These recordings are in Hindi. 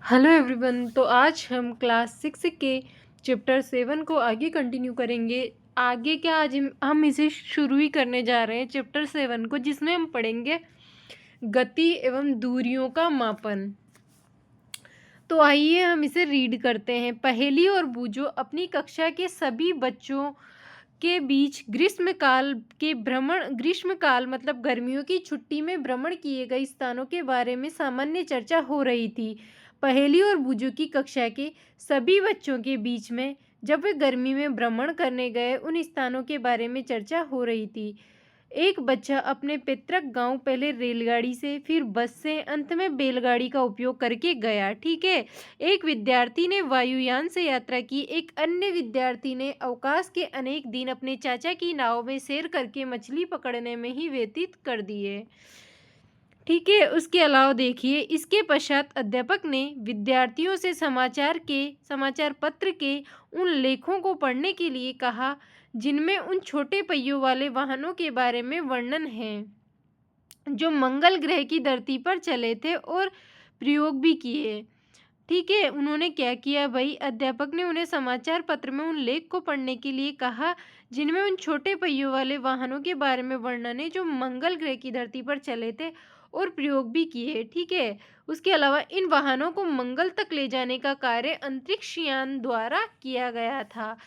Hello everyone. तो आज हम क्लास 6 के चैप्टर 7 को आगे कंटिन्यू करेंगे। आगे क्या, आज हम इसे शुरू ही करने जा रहे हैं चैप्टर 7 को, जिसमें हम पढ़ेंगे गति एवं दूरियों का मापन। तो आइए हम इसे रीड करते हैं। पहेली और बूझो अपनी कक्षा के सभी बच्चों के बीच ग्रीष्मकाल मतलब गर्मियों की छुट्टी में भ्रमण किए गए स्थानों के बारे में सामान्य चर्चा हो रही थी। पहेली और बूझो की कक्षा के सभी बच्चों के बीच में जब वे गर्मी में भ्रमण करने गए उन स्थानों के बारे में चर्चा हो रही थी। एक बच्चा अपने पैतृक गांव पहले रेलगाड़ी से, फिर बस से, अंत में बैलगाड़ी का उपयोग करके गया। ठीक है। एक विद्यार्थी ने वायुयान से यात्रा की। एक अन्य विद्यार्थी ने अवकाश के अनेक दिन अपने चाचा की नाव में सैर करके मछली पकड़ने में ही व्यतीत कर दिए। ठीक है। उसके अलावा देखिए, इसके पश्चात अध्यापक ने विद्यार्थियों से समाचार पत्र के उन लेखों को पढ़ने के लिए कहा जिनमें उन छोटे पहियों वाले वाहनों के बारे में वर्णन है जो मंगल ग्रह की धरती पर चले थे और प्रयोग भी किए। ठीक है। उन्होंने क्या किया भाई, अध्यापक ने उन्हें समाचार पत्र में उन लेख को पढ़ने के लिए कहा जिनमें उन छोटे पहियों वाले वाहनों के बारे में वर्णन है जो मंगल ग्रह की धरती पर चले थे और प्रयोग भी किए। ठीक है। उसके अलावा इन वाहनों को मंगल तक ले जाने का कार्य अंतरिक्ष यान द्वारा किया गया था।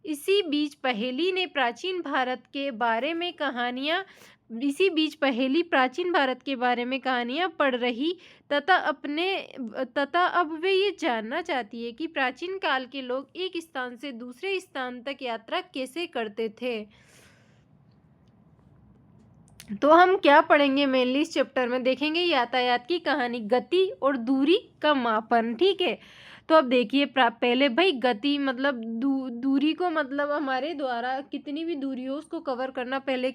इसी बीच पहेली प्राचीन भारत के बारे में कहानियां पढ़ रही तथा अब वे ये जानना चाहती है कि प्राचीन काल के लोग एक स्थान से दूसरे स्थान तक यात्रा कैसे करते थे। तो हम क्या पढ़ेंगे मेनली इस चैप्टर में, देखेंगे यातायात की कहानी, गति और दूरी का मापन। ठीक है। तो अब देखिए, पहले भाई गति मतलब दूरी को मतलब हमारे द्वारा कितनी भी दूरी हो उसको कवर करना पहले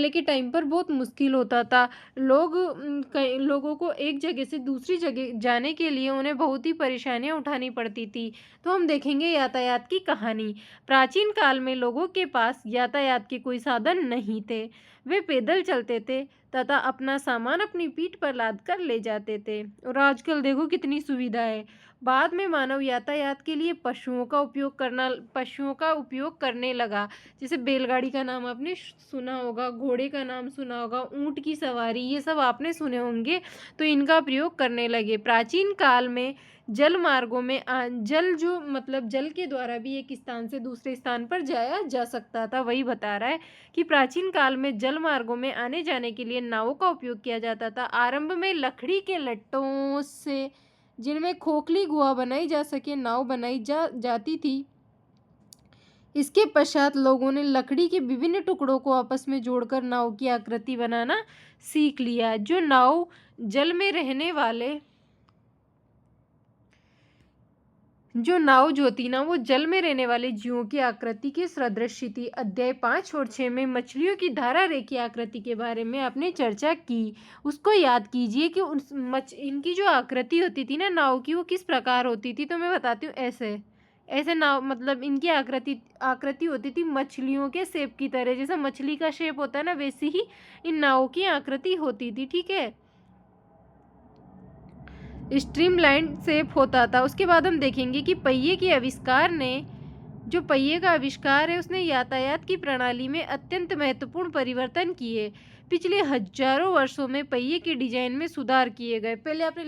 के टाइम पर बहुत मुश्किल होता था। कई लोगों को एक जगह से दूसरी जगह जाने के लिए उन्हें बहुत ही परेशानियां उठानी पड़ती थी। तो हम देखेंगे यातायात की कहानी। प्राचीन काल में लोगों के पास यातायात के कोई साधन नहीं थे। वे पैदल चलते थे तथा अपना सामान अपनी पीठ पर लाद कर ले जाते थे। और आजकल देखो कितनी सुविधा है। बाद में मानव यातायात के लिए पशुओं का उपयोग करने लगा। जैसे बैलगाड़ी का नाम आपने सुना होगा, घोड़े का नाम सुना होगा, ऊंट की सवारी, ये सब आपने सुने होंगे। तो इनका प्रयोग करने लगे। प्राचीन काल में जल मार्गों में जल के द्वारा भी एक स्थान से दूसरे स्थान पर जाया जा सकता था। वही बता रहा है कि प्राचीन काल में जल मार्गों में आने जाने के लिए नावों का उपयोग किया जाता था। आरंभ में लकड़ी के लट्टों से, जिनमें खोखली गुहा बनाई जा सके, नाव बनाई जाती थी। इसके पश्चात लोगों ने लकड़ी के विभिन्न टुकड़ों को आपस में जोड़कर नाव की आकृति बनाना सीख लिया। जो नाव जल में रहने वाले जीवों की आकृति के सदृश थी। अध्याय 5 और 6 में मछलियों की धारा रेखी आकृति के बारे में आपने चर्चा की। उसको याद कीजिए कि इनकी जो आकृति होती थी ना नाव की, वो किस प्रकार होती थी। तो मैं बताती हूँ, ऐसे नाव मतलब इनकी आकृति होती थी मछलियों के शेप की तरह। जैसा मछली का शेप होता है ना, वैसी ही इन नावों की आकृति होती थी। ठीक है। स्ट्रीमलाइन शेप होता था। उसके बाद हम देखेंगे कि पहिए का आविष्कार है उसने यातायात की प्रणाली में अत्यंत महत्वपूर्ण परिवर्तन किए। पिछले हजारों वर्षों में पहिए के डिजाइन में सुधार किए गए। पहले आपने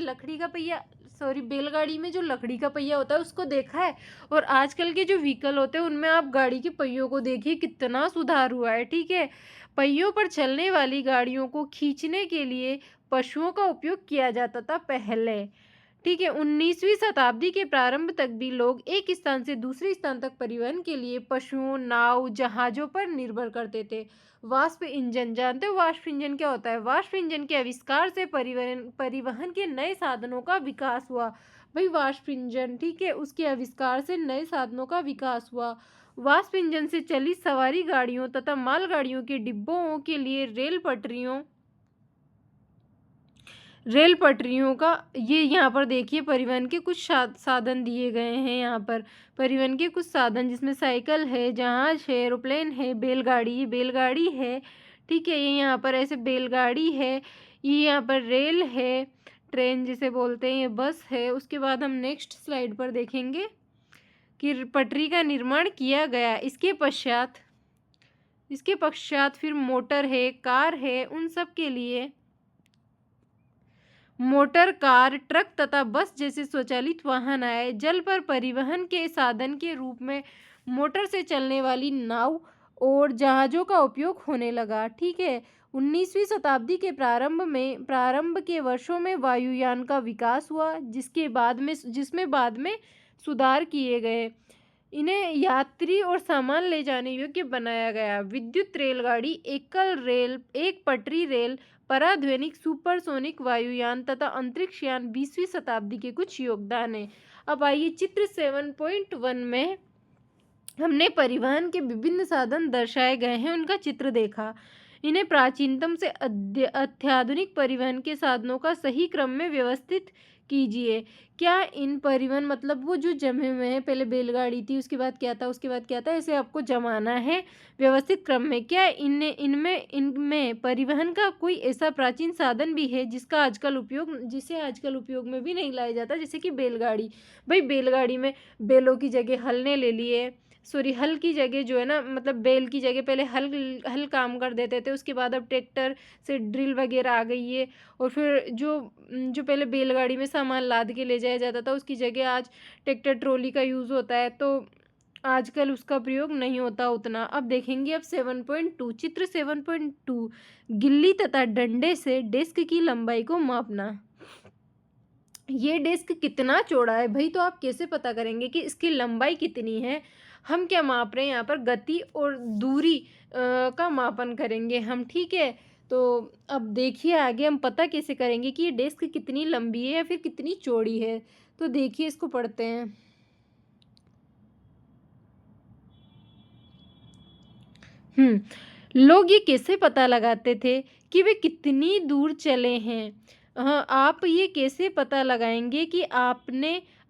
बैलगाड़ी में जो लकड़ी का पहिया होता है उसको देखा है, और आजकल के जो व्हीकल होते हैं उनमें आप गाड़ी के पहियों को देखिए, कितना सुधार हुआ है। ठीक है। पहियों पर चलने वाली गाड़ियों को खींचने के लिए पशुओं का उपयोग किया जाता था पहले। ठीक है। 19वीं शताब्दी के प्रारंभ तक भी लोग एक स्थान से दूसरे स्थान तक परिवहन के लिए पशुओं, नाव, जहाजों पर निर्भर करते थे। वाष्प इंजन, जानते हो वाष्प इंजन क्या होता है? वाष्प इंजन के आविष्कार से परिवहन के नए साधनों का विकास हुआ। भाई वाष्प इंजन, ठीक है, उसके आविष्कार से नए साधनों का विकास हुआ। वाष्प इंजन से चली सवारी गाड़ियों तथा मालगाड़ियों के डिब्बों के लिए रेल पटरियों का ये यहाँ पर देखिए परिवहन के कुछ साधन दिए गए हैं। यहाँ पर परिवहन के कुछ साधन जिसमें साइकिल है, जहाज है, एरोप्लेन है, बैलगाड़ी है। ठीक है। ये यहाँ पर ऐसे बैलगाड़ी है, ये यहाँ पर रेल है। ट्रेन जिसे बोलते हैं, ये बस है। उसके बाद हम नेक्स्ट स्लाइड पर देखेंगे कि पटरी का निर्माण किया गया। इसके पश्चात फिर मोटर है, कार है, उन सब के लिए मोटर, कार, ट्रक तथा बस जैसे स्वचालित वाहन आए। जल पर परिवहन के साधन के रूप में मोटर से चलने वाली नाव और जहाज़ों का उपयोग होने लगा। ठीक है। 19वीं शताब्दी के प्रारंभ के वर्षों में वायुयान का विकास हुआ, जिसमें बाद में सुधार किए गए। इन्हें यात्री और सामान ले जाने योग्य बनाया गया। विद्युत रेलगाड़ी, एकल रेल, एक पटरी रेल, पराध्वनिक, सुपरसोनिक वायुयान तथा अंतरिक्ष यान 20वीं शताब्दी के कुछ योगदान है। अब आइए चित्र 7.1 में हमने परिवहन के विभिन्न साधन दर्शाए गए हैं, उनका चित्र देखा। इन्हें प्राचीनतम से अत्याधुनिक परिवहन के साधनों का सही क्रम में व्यवस्थित कीजिए। क्या इन परिवहन मतलब वो जो जमे हुए हैं, पहले बैलगाड़ी थी, उसके बाद क्या था, उसके बाद क्या था, ऐसे आपको जमाना है व्यवस्थित क्रम में। क्या इनमें परिवहन का कोई ऐसा प्राचीन साधन भी है जिसे आजकल उपयोग में भी नहीं लाया जाता, जैसे कि बैलगाड़ी। भाई बैलगाड़ी में बैलों की जगह हल ने ले लिए, हल की जगह जो है ना, मतलब बैल की जगह पहले हल काम कर देते थे, उसके बाद अब ट्रैक्टर से ड्रिल वगैरह आ गई है। और फिर जो पहले बैलगाड़ी में सामान लाद के ले जाया जाता था, उसकी जगह आज ट्रैक्टर ट्रॉली का यूज़ होता है, तो आजकल उसका प्रयोग नहीं होता उतना। अब देखेंगे अब 7.2 चित्र 7.2 गिल्ली तथा डंडे से डेस्क की लंबाई को मापना। ये डेस्क कितना चौड़ा है भाई, तो आप कैसे पता करेंगे कि इसकी लंबाई कितनी है। हम क्या माप रहे हैं यहाँ पर, गति और दूरी का मापन करेंगे हम। ठीक है। तो अब देखिए आगे हम पता कैसे करेंगे कि ये डेस्क कितनी लंबी है या फिर कितनी चौड़ी है। तो देखिए इसको पढ़ते हैं। लोग ये कैसे पता लगाते थे कि वे कितनी दूर चले हैं। हाँ, आप ये कैसे पता लगाएंगे कि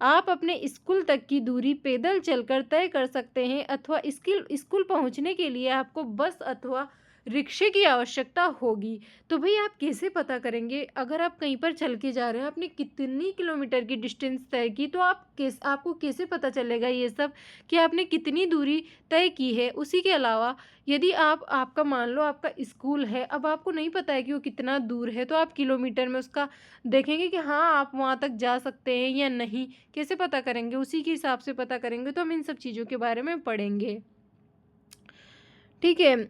आप अपने स्कूल तक की दूरी पैदल चलकर तय कर सकते हैं, अथवा स्कूल पहुंचने के लिए आपको बस अथवा रिक्शे की आवश्यकता होगी। तो भाई आप कैसे पता करेंगे, अगर आप कहीं पर चल के जा रहे हैं, आपने कितनी किलोमीटर की डिस्टेंस तय की, तो आपको कैसे पता चलेगा ये सब कि आपने कितनी दूरी तय की है। उसी के अलावा यदि आपका मान लो आपका स्कूल है, अब आपको नहीं पता है कि वो कितना दूर है, तो आप किलोमीटर में उसका देखेंगे कि हाँ आप वहाँ तक जा सकते हैं या नहीं। कैसे पता करेंगे, उसी के हिसाब से पता करेंगे। तो हम इन सब चीज़ों के बारे में पढ़ेंगे। ठीक है।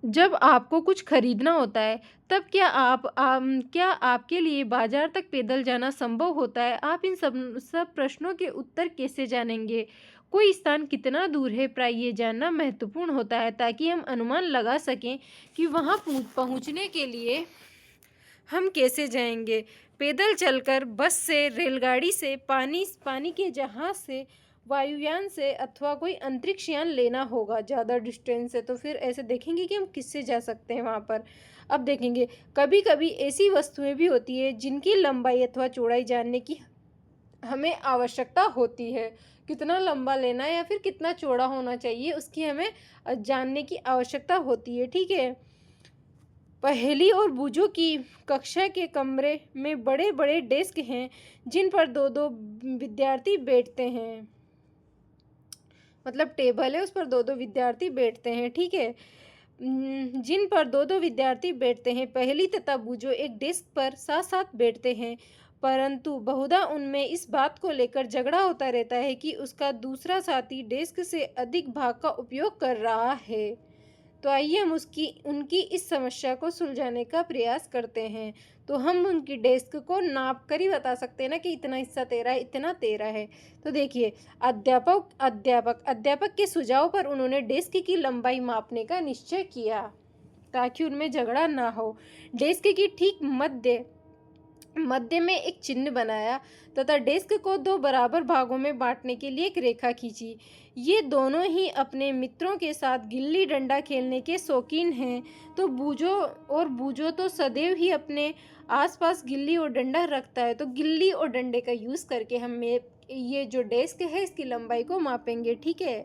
जब आपको कुछ खरीदना होता है, तब क्या आपके लिए बाजार तक पैदल जाना संभव होता है। आप इन सब प्रश्नों के उत्तर कैसे जानेंगे। कोई स्थान कितना दूर है, प्राय ये जानना महत्वपूर्ण होता है, ताकि हम अनुमान लगा सकें कि वहाँ पहुँचने के लिए हम कैसे जाएंगे। पैदल चलकर, बस से, रेलगाड़ी से, पानी के जहाज से, वायुयान से, अथवा कोई अंतरिक्ष यान लेना होगा। ज़्यादा डिस्टेंस है तो फिर ऐसे देखेंगे कि हम किससे जा सकते हैं वहाँ पर। अब देखेंगे कभी कभी ऐसी वस्तुएं भी होती है जिनकी लंबाई अथवा चौड़ाई जानने की हमें आवश्यकता होती है। कितना लंबा लेना है या फिर कितना चौड़ा होना चाहिए, उसकी हमें जानने की आवश्यकता होती है। ठीक है। पहेली और बूझो की कक्षा के कमरे में बड़े बड़े डेस्क हैं, जिन पर दो दो विद्यार्थी बैठते हैं। मतलब टेबल है, उस पर दो दो विद्यार्थी बैठते हैं। ठीक है। जिन पर दो दो विद्यार्थी बैठते हैं। पहेली तथा बूझो एक डेस्क पर साथ साथ बैठते हैं, परंतु बहुधा उनमें इस बात को लेकर झगड़ा होता रहता है कि उसका दूसरा साथी डेस्क से अधिक भाग का उपयोग कर रहा है। तो आइए हम उनकी इस समस्या को सुलझाने का प्रयास करते हैं। तो हम उनकी डेस्क को नाप कर ही बता सकते हैं ना कि इतना हिस्सा तेरा है, इतना तेरा है। तो देखिए अध्यापक के सुझाव पर उन्होंने डेस्क की लंबाई मापने का निश्चय किया, ताकि उनमें झगड़ा ना हो। डेस्क की ठीक मध्य में एक चिन्ह बनाया तथा डेस्क को दो बराबर भागों में बांटने के लिए एक रेखा खींची। ये दोनों ही अपने मित्रों के साथ गिल्ली डंडा खेलने के शौकीन हैं। तो बूझो तो सदैव ही अपने आसपास गिल्ली और डंडा रखता है। तो गिल्ली और डंडे का यूज़ करके हम ये जो डेस्क है इसकी लंबाई को मापेंगे। ठीक है।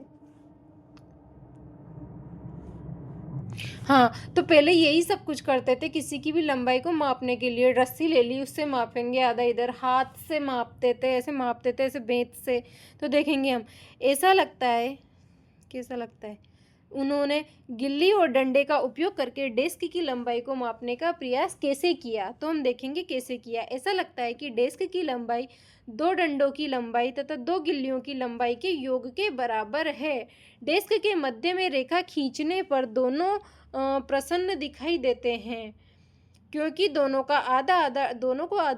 हाँ, तो पहले यही सब कुछ करते थे, किसी की भी लंबाई को मापने के लिए रस्सी ले ली, उससे मापेंगे, आधा इधर हाथ से मापते थे, ऐसे मापते थे, ऐसे बेंत से। तो देखेंगे हम, ऐसा लगता है, कैसा लगता है, उन्होंने गिल्ली और डंडे का उपयोग करके डेस्क की लंबाई को मापने का प्रयास कैसे किया। तो हम देखेंगे कैसे किया। ऐसा लगता है कि डेस्क की लंबाई 2 डंडों की लंबाई तथा 2 गिल्लियों की लंबाई के योग के बराबर है। डेस्क के मध्य में रेखा खींचने पर दोनों प्रसन्न दिखाई देते हैं, क्योंकि दोनों को आधा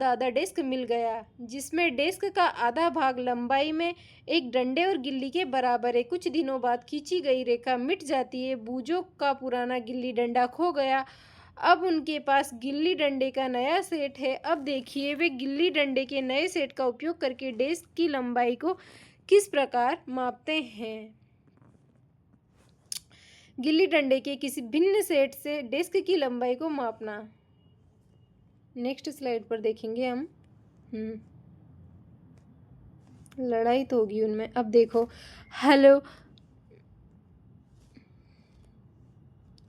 आधा डेस्क मिल गया, जिसमें डेस्क का आधा भाग लंबाई में एक डंडे और गिल्ली के बराबर है। कुछ दिनों बाद खींची गई रेखा मिट जाती है, बूजों का पुराना गिल्ली डंडा खो गया, अब उनके पास गिल्ली डंडे का नया सेट है। अब देखिए वे गिल्ली डंडे के नए सेट का उपयोग करके डेस्क की लंबाई को किस प्रकार मापते हैं। गिल्ली डंडे के किसी भिन्न सेट से डेस्क की लंबाई को मापना। नेक्स्ट स्लाइड पर देखेंगे हम। लड़ाई तो होगी उनमें। अब देखो, हेलो,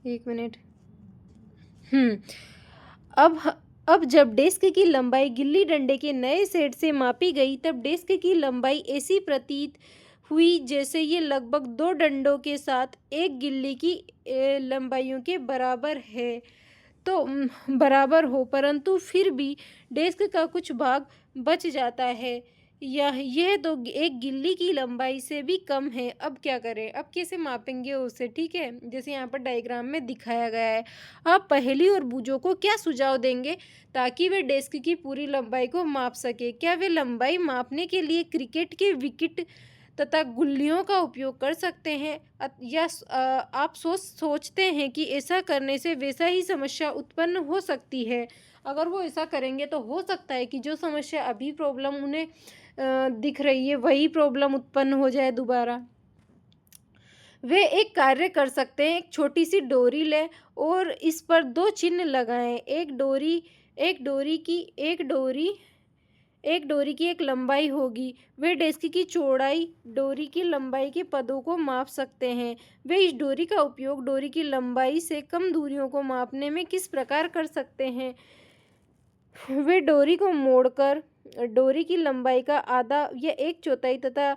एक मिनट। अब जब डेस्क की लंबाई गिल्ली डंडे के नए सेट से मापी गई, तब डेस्क की लंबाई ऐसी प्रतीत हुई जैसे ये लगभग 2 डंडों के साथ एक गिल्ली की लंबाइयों के बराबर है, तो बराबर हो, परंतु फिर भी डेस्क का कुछ भाग बच जाता है। यह तो एक गिल्ली की लंबाई से भी कम है। अब क्या करें, अब कैसे मापेंगे उसे। ठीक है, जैसे यहाँ पर डायग्राम में दिखाया गया है। आप पहेली और बूझों को क्या सुझाव देंगे ताकि वे डेस्क की पूरी लंबाई को माप सके। क्या वे लंबाई मापने के लिए क्रिकेट के विकेट तथा गुल्लियों का उपयोग कर सकते हैं, या आप सोचते हैं कि ऐसा करने से वैसा ही समस्या उत्पन्न हो सकती है। अगर वो ऐसा करेंगे तो हो सकता है कि जो समस्या अभी प्रॉब्लम उन्हें दिख रही है, वही प्रॉब्लम उत्पन्न हो जाए दोबारा। वे एक कार्य कर सकते हैं, एक छोटी सी डोरी लें और इस पर 2 चिन्ह लगाएं। एक डोरी की एक लंबाई होगी। वे डेस्क की चौड़ाई, डोरी की लंबाई के पदों को माप सकते हैं। वे इस डोरी का उपयोग डोरी की लंबाई से कम दूरियों को मापने में किस प्रकार कर सकते हैं। वे डोरी को मोड़कर डोरी की लंबाई का आधा या 1/4 तथा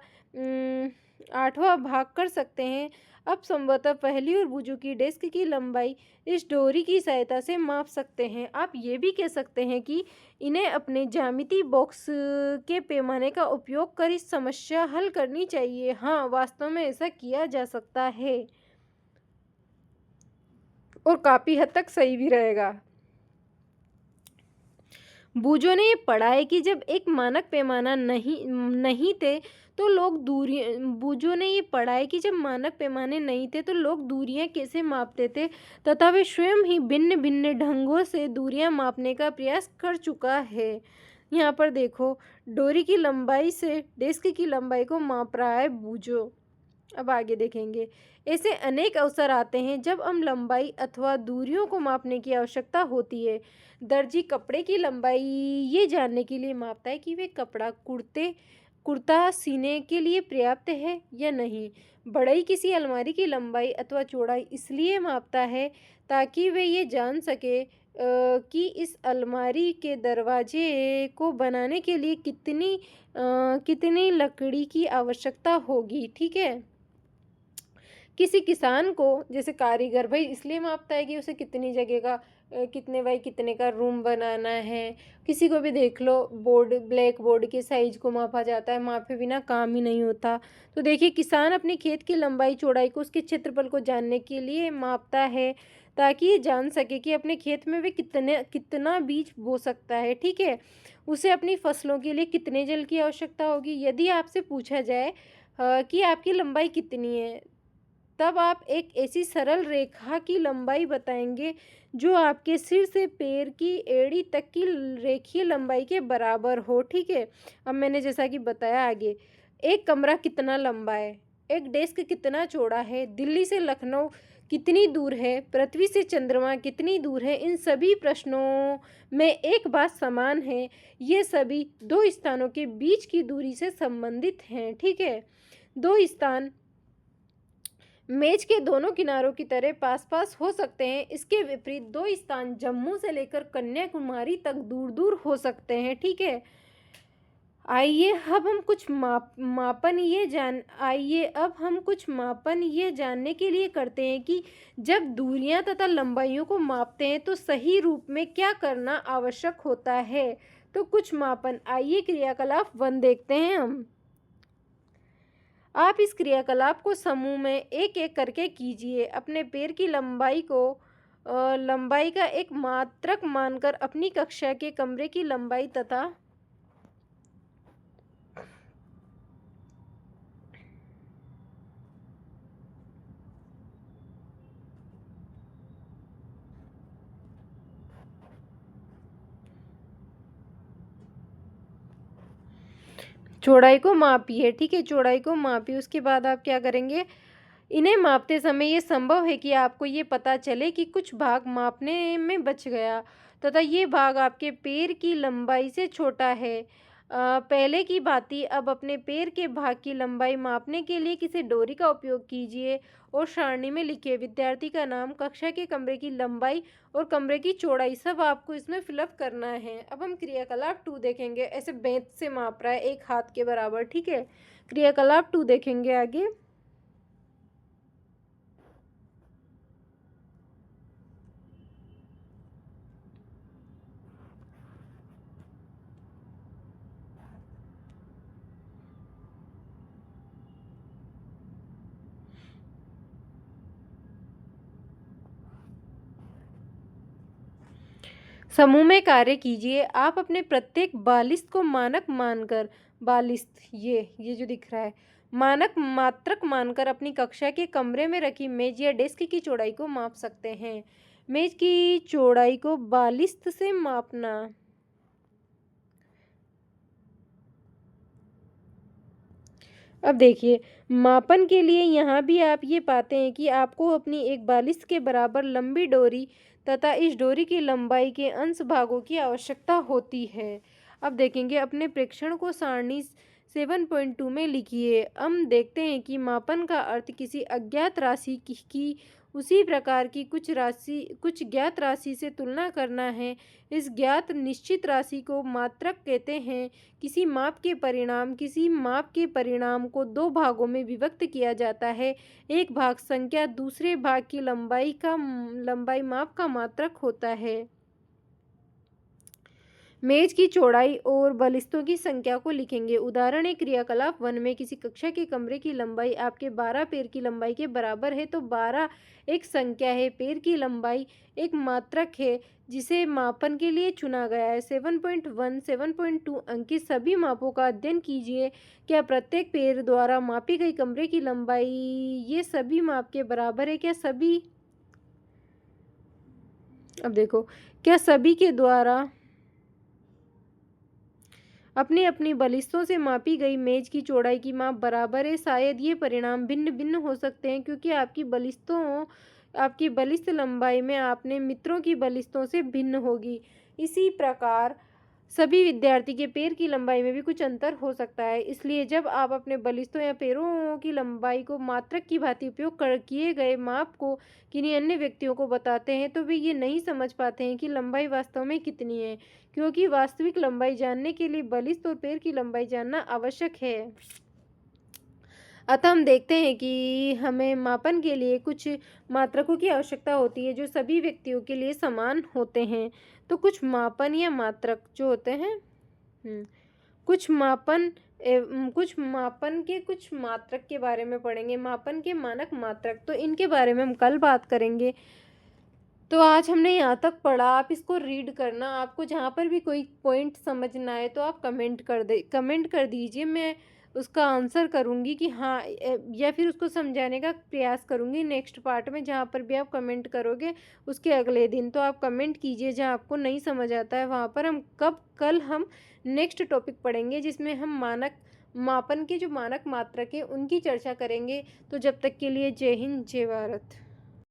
8वां भाग कर सकते हैं। अब संभवतः पहेली और बूझों की डेस्क की लंबाई इस डोरी की सहायता से माप सकते हैं। आप ये भी कह सकते हैं कि इन्हें अपने ज्यामिति बॉक्स के पैमाने का उपयोग कर इस समस्या हल करनी चाहिए। हाँ, वास्तव में ऐसा किया जा सकता है और काफ़ी हद तक सही भी रहेगा। बूझों ने ये पढ़ा है कि जब एक मानक पैमाना नहीं थे तो लोग बूझों ने ये पढ़ा है कि जब मानक पैमाने नहीं थे तो लोग दूरियां कैसे मापते थे, तथा वे स्वयं ही भिन्न भिन्न ढंगों से दूरियां मापने का प्रयास कर चुका है। यहाँ पर देखो, डोरी की लंबाई से डेस्क की लंबाई को माप रहा है बूझो। अब आगे देखेंगे। ऐसे अनेक अवसर आते हैं जब हम लंबाई अथवा दूरियों को मापने की आवश्यकता होती है। दर्जी कपड़े की लंबाई ये जानने के लिए मापता है कि वे कपड़ा कुर्ता सीने के लिए पर्याप्त है या नहीं। बढ़ई किसी अलमारी की लंबाई अथवा चौड़ाई इसलिए मापता है ताकि वे ये जान सके कि इस अलमारी के दरवाजे को बनाने के लिए कितनी लकड़ी की आवश्यकता होगी। ठीक है, किसी किसान को, जैसे कारीगर भाई इसलिए मापता है कि उसे कितनी जगह का कितने बाई कितने का रूम बनाना है। किसी को भी देख लो, ब्लैक बोर्ड के साइज को मापा जाता है, मापे बिना काम ही नहीं होता। तो देखिए, किसान अपने खेत की लंबाई चौड़ाई को उसके क्षेत्रफल को जानने के लिए मापता है ताकि ये जान सके कि अपने खेत में वे कितना बीज बो सकता है। ठीक है, उसे अपनी फसलों के लिए कितने जल की आवश्यकता होगी। यदि आपसे पूछा जाए कि आपकी लंबाई कितनी है, तब आप एक ऐसी सरल रेखा की लंबाई बताएंगे जो आपके सिर से पैर की एड़ी तक की रेखीय लंबाई के बराबर हो। ठीक है, अब मैंने जैसा कि बताया आगे, एक कमरा कितना लंबा है, एक डेस्क कितना चौड़ा है, दिल्ली से लखनऊ कितनी दूर है, पृथ्वी से चंद्रमा कितनी दूर है, इन सभी प्रश्नों में एक बात समान है, ये सभी 2 स्थानों के बीच की दूरी से संबंधित हैं। ठीक है, 2 स्थान मेज के दोनों किनारों की तरह पास पास हो सकते हैं। इसके विपरीत दो स्थान जम्मू से लेकर कन्याकुमारी तक दूर दूर हो सकते हैं। ठीक है, आइए अब हम कुछ मापन ये जानने के लिए करते हैं कि जब दूरियां तथा लंबाइयों को मापते हैं तो सही रूप में क्या करना आवश्यक होता है। तो कुछ मापन, आइए क्रियाकलाप 1 देखते हैं हम। आप इस क्रियाकलाप को समूह में एक एक करके कीजिए। अपने पैर की लंबाई का एक मात्रक मानकर अपनी कक्षा के कमरे की लंबाई तथा चौड़ाई को मापिए। ठीक है, चौड़ाई को मापिए। उसके बाद आप क्या करेंगे, इन्हें मापते समय ये संभव है कि आपको ये पता चले कि कुछ भाग मापने में बच गया तथा ये भाग आपके पैर की लंबाई से छोटा है। पहले की भांति अब अपने पैर के भाग की लंबाई मापने के लिए किसी डोरी का उपयोग कीजिए और सारणी में लिखिए विद्यार्थी का नाम, कक्षा के कमरे की लंबाई और कमरे की चौड़ाई, सब आपको इसमें फिलअप करना है। अब हम क्रियाकलाप 2 देखेंगे। ऐसे बेंच से माप रहा है, एक हाथ के बराबर। ठीक है, क्रियाकलाप 2 देखेंगे आगे। समूह में कार्य कीजिए। आप अपने प्रत्येक बालिस्त को मानक मानकर, बालिस्त ये जो दिख रहा है, मानक मात्रक मानकर अपनी कक्षा के कमरे में रखी मेज या डेस्क की चौड़ाई को माप सकते हैं। मेज की चौड़ाई को बालिस्त से मापना। अब देखिए, मापन के लिए यहाँ भी आप ये पाते हैं कि आपको अपनी एक बालिश के बराबर लंबी डोरी तथा इस डोरी की लंबाई के अंश भागों की आवश्यकता होती है। अब देखेंगे, अपने प्रेक्षण को सारणी 7.2 में लिखिए। हम देखते हैं कि मापन का अर्थ किसी अज्ञात राशि की उसी प्रकार की कुछ ज्ञात राशि से तुलना करना है। इस ज्ञात निश्चित राशि को मात्रक कहते हैं। किसी माप के परिणाम को 2 भागों में विभक्त किया जाता है। एक भाग संख्या दूसरे भाग की लंबाई माप का मात्रक होता है। मेज की चौड़ाई और बलिस्तों की संख्या को लिखेंगे। उदाहरण एक क्रियाकलाप 1 में किसी कक्षा के कमरे की लंबाई आपके 12 पैर की लंबाई के बराबर है तो 12 एक संख्या है, पैर की लंबाई एक मात्रक है जिसे मापन के लिए चुना गया है। 7.1 7.2 अंक की सभी मापों का अध्ययन कीजिए। क्या प्रत्येक पैर द्वारा मापी गई कमरे की लंबाई ये सभी माप के बराबर है? क्या सभी, अब देखो, क्या सभी के द्वारा अपनी अपनी बलिस्तों से मापी गई मेज की चौड़ाई की माप बराबर है? शायद ये परिणाम भिन्न भिन्न हो सकते हैं क्योंकि आपकी बलिस्त लंबाई में आपने मित्रों की बलिस्तों से भिन्न होगी। इसी प्रकार सभी विद्यार्थी के पैर की लंबाई में भी कुछ अंतर हो सकता है। इसलिए जब आप अपने बलिस्तों या पैरों की लंबाई को मात्रक की भांति उपयोग कर किए गए माप को किन्हीं अन्य व्यक्तियों को बताते हैं तो वे ये नहीं समझ पाते हैं कि लंबाई वास्तव में कितनी है, क्योंकि वास्तविक लंबाई जानने के लिए बलिस्त और पैर की लंबाई जानना आवश्यक है। अतः हम देखते हैं कि हमें मापन के लिए कुछ मात्रकों की आवश्यकता होती है जो सभी व्यक्तियों के लिए समान होते हैं। तो कुछ मापन या मात्रक जो होते हैं, कुछ मापन के कुछ मात्रक के बारे में पढ़ेंगे। मापन के मानक मात्रक, तो इनके बारे में हम कल बात करेंगे। तो आज हमने यहाँ तक पढ़ा, आप इसको रीड करना। आपको जहाँ पर भी कोई पॉइंट समझना है तो आप कमेंट कर दीजिए। मैं उसका आंसर करूँगी कि हाँ, या फिर उसको समझाने का प्रयास करूँगी नेक्स्ट पार्ट में। जहाँ पर भी आप कमेंट करोगे उसके अगले दिन तो आप कमेंट कीजिए जहाँ आपको नहीं समझ आता है वहाँ पर। कल हम नेक्स्ट टॉपिक पढ़ेंगे जिसमें हम मापन के जो मानक मात्रक है उनकी चर्चा करेंगे। तो जब तक के लिए जय हिंद, जय भारत।